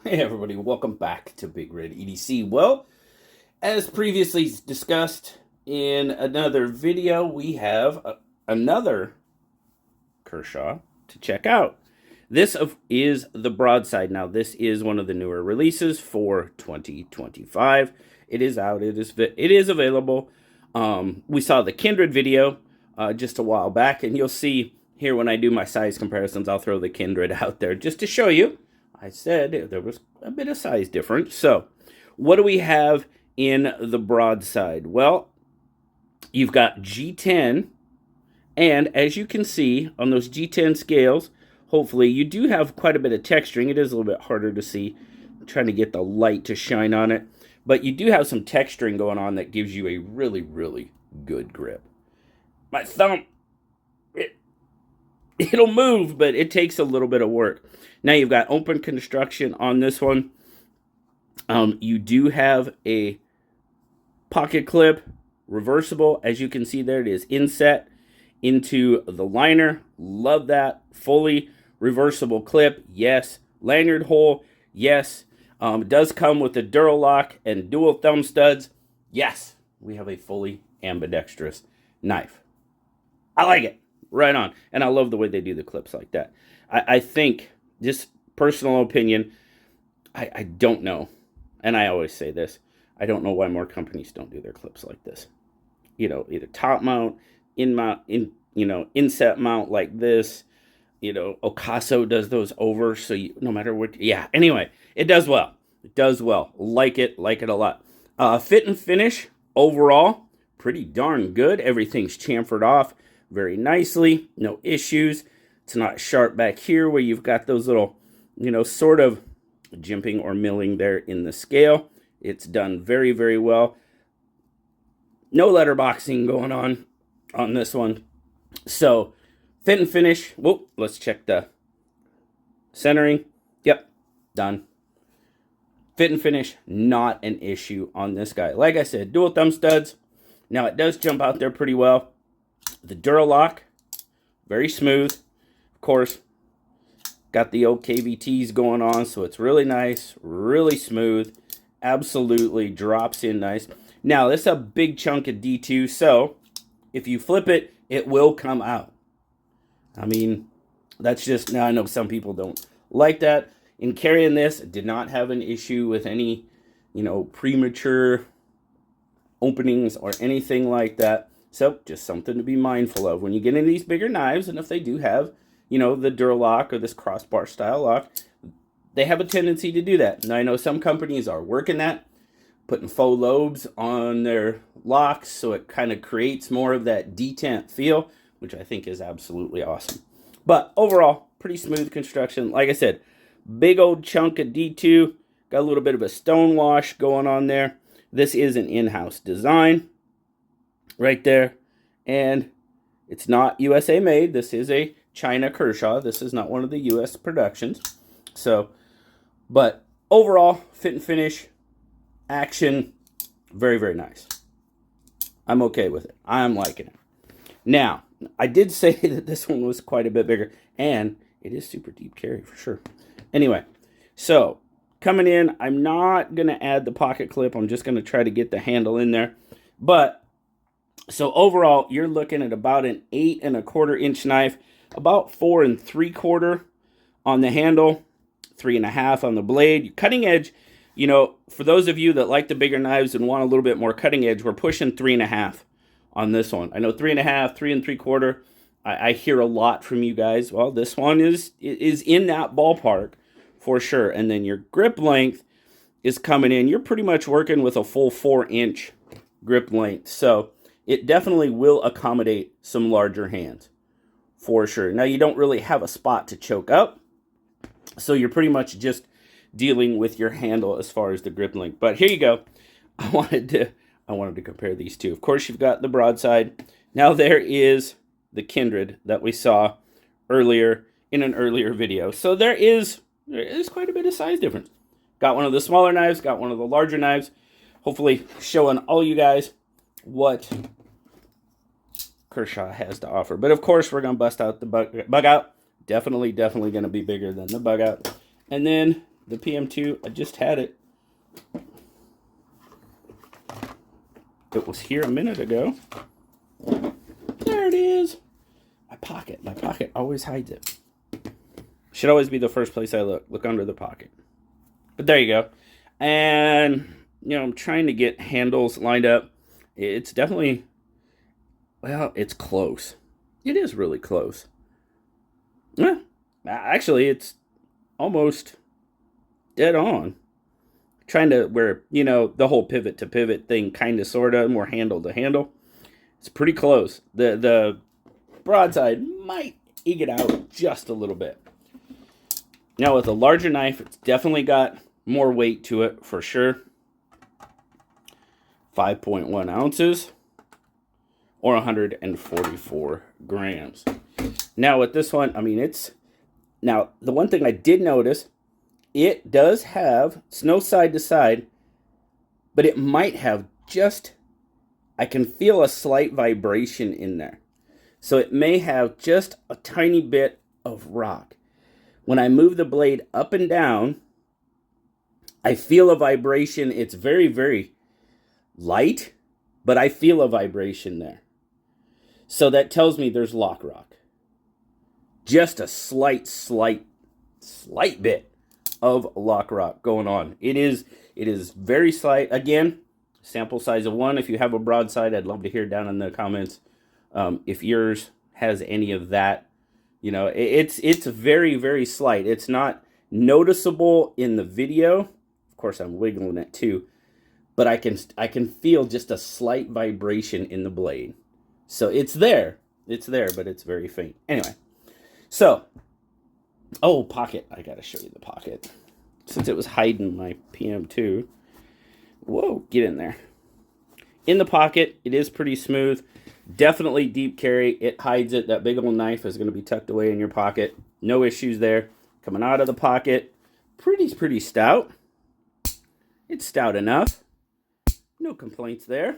Hey everybody, welcome back to BigRedEDC. Well, as previously discussed in another video, we have another Kershaw to check out. This is the Broadside. Now, this is one of the newer releases for 2025. It is out. It is available. We saw the Kindred video just a while back, and you'll see here when I do my size comparisons, I'll throw the Kindred out there just to show you. I said there was a bit of size difference. So, what do we have in the Broadside? Well, you've got G10, and as you can see on those G10 scales, hopefully you do have quite a bit of texturing. It is a little bit harder to see. I'm trying to get the light to shine on it, but you do have some texturing going on that gives you a really, really good grip. My thumb, it'll move, but it takes a little bit of work. Now you've got open construction on this one. You do have a pocket clip, reversible. As you can see there, it is inset into the liner. Love that. Fully reversible clip. Yes. Lanyard hole. Yes. It does come with a Duralock and dual thumb studs. Yes. We have a fully ambidextrous knife. I like it. Right on. And I love the way they do the clips like that. I think, just personal opinion, I don't know. And I always say this. I don't know why more companies don't do their clips like this. You know, either top mount, inset mount like this. You know, Ocaso does those over. So no matter what. Yeah, anyway, it does well. It does well. Like it a lot. Fit and finish, overall, pretty darn good. Everything's chamfered off very nicely, no issues. It's not sharp back here where you've got those little, sort of jimping or milling there in the scale. It's done very, very well. No letterboxing going on this one. So, fit and finish. Whoop, let's check the centering. Yep, done. Fit and finish, not an issue on this guy. Like I said, dual thumb studs. Now, it does jump out there pretty well. The Duralock, very smooth. Of course, got the old KVTs going on, so it's really nice, really smooth. Absolutely drops in nice. Now, this is a big chunk of D2, so if you flip it, it will come out. I mean, that's just, now I know some people don't like that. In carrying this, did not have an issue with any, premature openings or anything like that. So, just something to be mindful of when you get into these bigger knives, and if they do have, the Duralock or this crossbar style lock, they have a tendency to do that. And I know some companies are working that, putting faux lobes on their locks, so it kind of creates more of that detent feel, which I think is absolutely awesome. But overall, pretty smooth construction. Like I said, big old chunk of D2, got a little bit of a stone wash going on there. This is an in-house design. Right there, and it's not USA made. This is a China Kershaw. This is not one of the US productions. So, but overall, fit and finish, action, very, very nice. I'm okay with it. I'm liking it. Now, I did say that this one was quite a bit bigger, and it is super deep carry for sure. Anyway, so coming in, I'm not going to add the pocket clip. I'm just going to try to get the handle in there. But so overall, you're looking at about an 8 1/4 inch knife, about 4 3/4 on the handle, 3 1/2 on the blade. Cutting edge, for those of you that like the bigger knives and want a little bit more cutting edge, we're pushing 3 1/2 on this one. I know 3 1/2, 3 3/4. I hear a lot from you guys. Well, this one is in that ballpark for sure. And then your grip length is coming in. You're pretty much working with a full 4-inch grip length. So it definitely will accommodate some larger hands, for sure. Now, you don't really have a spot to choke up, so you're pretty much just dealing with your handle as far as the grip length. But here you go. I wanted to compare these two. Of course, you've got the Broadside. Now, there is the Kindred that we saw earlier in an earlier video. So there is quite a bit of size difference. Got one of the smaller knives, got one of the larger knives. Hopefully, showing all you guys what Kershaw has to offer. But of course, we're going to bust out the bug out. Definitely going to be bigger than the bug out. And then the PM2. I just had it. It was here a minute ago. There it is. My pocket. My pocket always hides it. Should always be the first place I look. Look under the pocket. But there you go. And, you know, I'm trying to get handles lined up. It's definitely, well, it's close. It is really close. Yeah, actually, it's almost dead on. Trying to where, you know, the whole pivot to pivot thing, kind of, sort of, more handle to handle. It's pretty close. The broadside might eke it out just a little bit. Now, with a larger knife, it's definitely got more weight to it, for sure. 5.1 ounces, or 144 grams. Now, with this one, I mean, it's... Now, the one thing I did notice, it does have, it's no side to side, but it might have just... I can feel a slight vibration in there. So it may have just a tiny bit of rock. When I move the blade up and down, I feel a vibration. It's very, very light, but I feel a vibration there. So that tells me there's lock rock. Just a slight bit of lock rock going on. It is very slight. Again, sample size of 1. If you have a broadside, I'd love to hear down in the comments if yours has any of that. You know, it's very, very slight. It's not noticeable in the video. Of course, I'm wiggling it too, but I can feel just a slight vibration in the blade. So it's there, but it's very faint. Anyway, so pocket. I gotta show you the pocket since it was hiding my PM2. Whoa, get in there. In the pocket, it is pretty smooth. Definitely deep carry. It hides it. That big old knife is going to be tucked away in your pocket. No issues there. Coming out of the pocket, pretty stout. It's stout enough. No complaints there.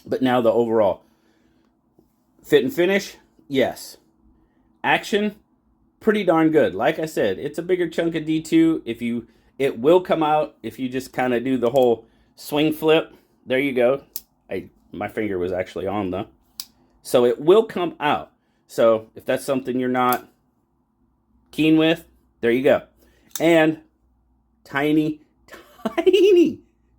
But now the overall fit and finish, yes. Action, pretty darn good. Like I said, it's a bigger chunk of D2. It will come out if you just kind of do the whole swing flip. There you go. My finger was actually on the... So it will come out. So if that's something you're not keen with, there you go. And tiny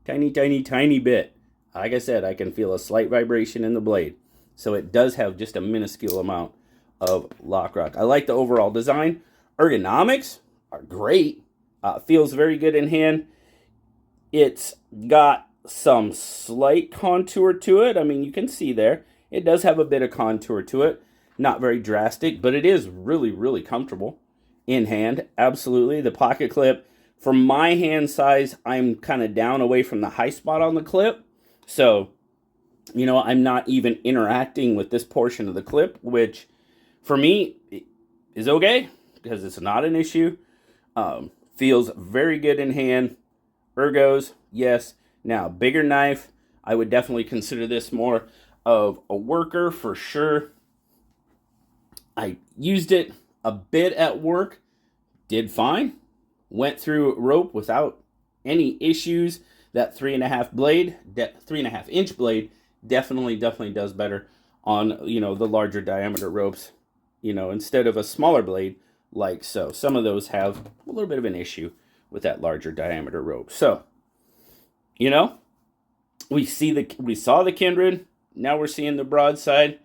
bit. Like I said, I can feel a slight vibration in the blade. So it does have just a minuscule amount of lock rock. I like the overall design. Ergonomics are great. Feels very good in hand. It's got some slight contour to it. I mean, you can see there. It does have a bit of contour to it. Not very drastic, but it is really, really comfortable in hand. Absolutely. The pocket clip, for my hand size, I'm kind of down away from the high spot on the clip. So, you know, I'm not even interacting with this portion of the clip, which for me is okay because it's not an issue. Feels very good in hand. Ergos, yes. Now, bigger knife, I would definitely consider this more of a worker for sure. I used it a bit at work, did fine. Went through rope without any issues. That 3.5 inch blade definitely does better on, you know, the larger diameter ropes, you know, instead of a smaller blade like so. Some of those have a little bit of an issue with that larger diameter rope. So, you know, we saw the Kindred. Now we're seeing the broadside.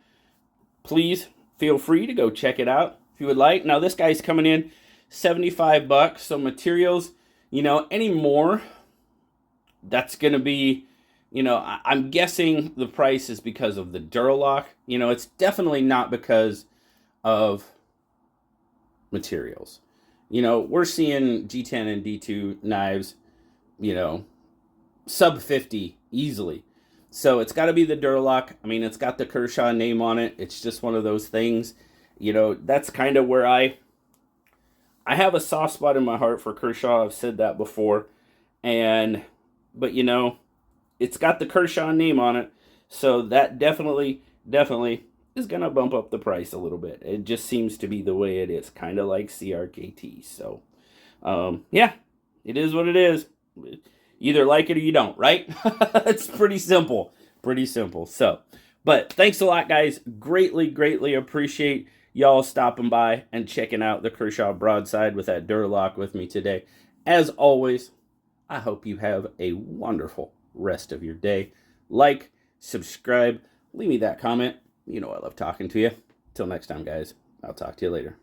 Please feel free to go check it out if you would like. Now this guy's coming in $75. So materials, you know, any more, that's going to be, you know, I'm guessing the price is because of the Duralock. You know, it's definitely not because of materials. You know, we're seeing G10 and D2 knives, you know, sub 50 easily. So it's got to be the Duralock. I mean, it's got the Kershaw name on it. It's just one of those things. You know, that's kind of where I have a soft spot in my heart for Kershaw. I've said that before. But you know, it's got the Kershaw name on it. So that definitely is going to bump up the price a little bit. It just seems to be the way it is. Kind of like CRKT. So, Yeah, it is what it is. You either like it or you don't, right? It's pretty simple. Pretty simple. So, but thanks a lot, guys. Greatly appreciate y'all stopping by and checking out the Kershaw Broadside with that Durlock with me today. As always, I hope you have a wonderful rest of your day. Like, subscribe, leave me that comment. You know I love talking to you. Till next time, guys. I'll talk to you later.